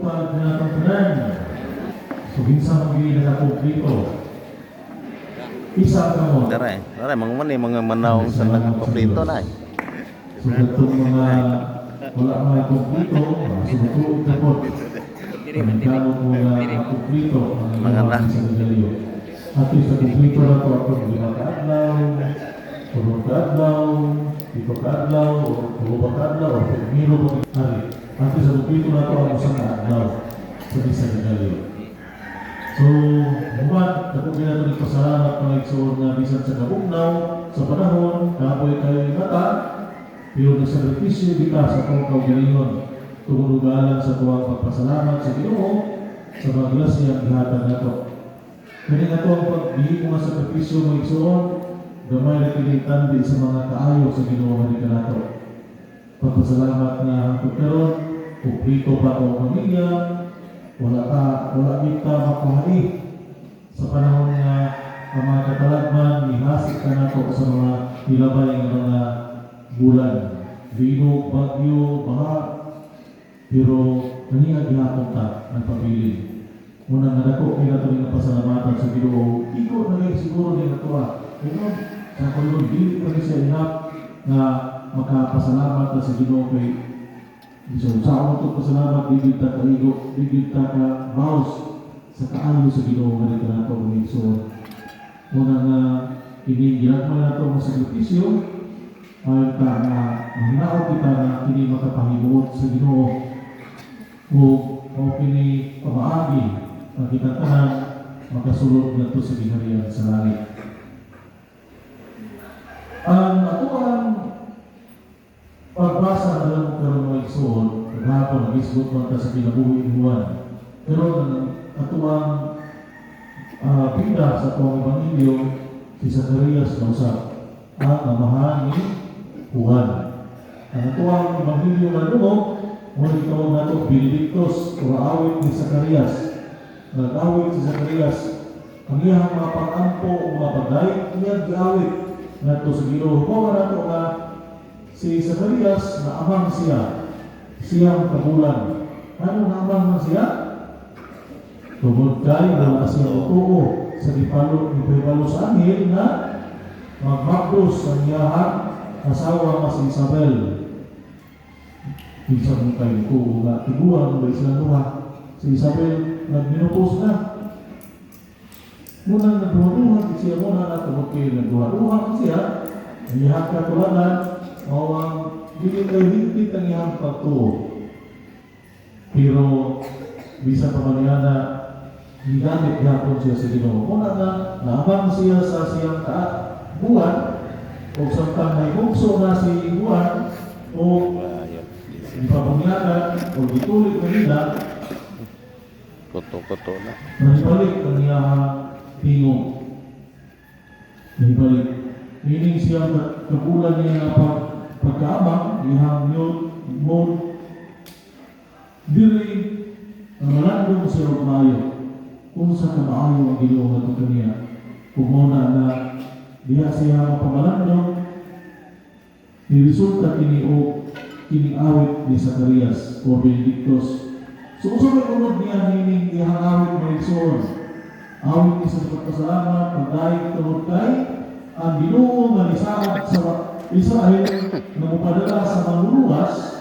Lupad na tanan. So, minsan magiging na kumplito. Isa ka mo. Daray, mga manaw sa nagpaplito na. So, itong mga wala mga kumplito, subutuin ka po. Pagkano mo na kumplito ang mga sa medalyo. At sa kumplito na ito, ako 5 kaadlaw, 10 kaadlaw, 7 kaadlaw, o 2 kaadlaw, o 1,000 hari. At sa kumplito na ito, ang 1 kaadlaw sa medalyo. So, bumat, kapag natin ipasalamat ng igsoon na bisan sa kabugnaw, sa panahon, kapoy kayo mata, pero nagsakripisyo kita sa kong kaugalingon, tumunugalan sa tuwang pagpasalamat sa Ginoo, sa mga glasya ang ihatag nato. Kani nga ito ang pagbihi mo nga sakripisyo ng igsoon, gamay na kinitandi sa mga kaayo sa Ginoo nga nato. Pagpasalamat na hangtod karon, kumplito pa o pamilya, wala kita makuhari sa panahon nga ang mga katalagman ihasik ka nato sa mga ilabay ng mga bulan, binog, bagyo, baha, pero naniya gihapon ta ang pabilin. Muna nga dako kaya ito rin pasalamatan sa Ginoo, iko na rin siguro din ito Pero sa kulong dili pa rin siya inap na makapasalamat na sa Ginoo kay so, sa ako ito pasalamat, bigil ta kaigo, bigil ta ka baos sa kaayo sa Ginoo nga nito na ito ng igsoon. Muna nga, ginagman na ito ng sakripisyo, ayon ta na mahinaw kita na kini makapahimuot sa Ginoo o kini pamaagi ang kitang tanan makasulod na ito sa ginharian sa langit. Ang ato ang pagbasa na lang karon ng igsoon, paghapon nag-isgot man ta sa kinabuhi Juan. Pero ato ang pinda sa tuwang Ebanghelyo, si Zacarias na usap ang amahan ni Juan. Ang ato ang Ebanghelyo na lumog, ngunit ito na ito, Benedictus, o awit ni Zacarias. Nag-awit si Zacarias, ang iyang mga pag-ampo o mga bagay, iyang giawit na ito sa Ginoo. Kung na ito na si Zacarias na amang siyang kabulan. Ano na amang man siya? Tungod kay wala siya utuo sa ipalo sa anghel na magmagdos sa iyahang asawa nga si Isabel. Minsan mo kayo utuo na tiguan ba sila duha. Si Isabel nagminupos na. Muna nagduha-duha siya muna na tungod kayo nagduha-duha siya. Iyahang katulanan o ang hindi kayo higpit ang iyang pagtuo. Pero bisa pa man na gigamit gapon siya sa Ginoo. Muna na naabang siya sa siyang buwan o samtang may bugso na si buwan o ipapangyagan o gitulik na nila Koto na. Nahibalik ang iyang tingog. Nahibalik. Meaning siya kagulan niya na pagkaamang, ihang yun, moon, diri, ang malandong si Romayo, kung sa kamaayo ang Ginoo nga ito niya, kung muna na diha siya mapamalandong, niresulta kini o awit ni Zacarias o Benedictus. So, usapay unod niya hining ihang awit mo igsoon. Awit ni sa pagpasalamat, pagdaig tungod kay, ang Ginoo nga nisaad sa Israel na mupadala sa manluluwas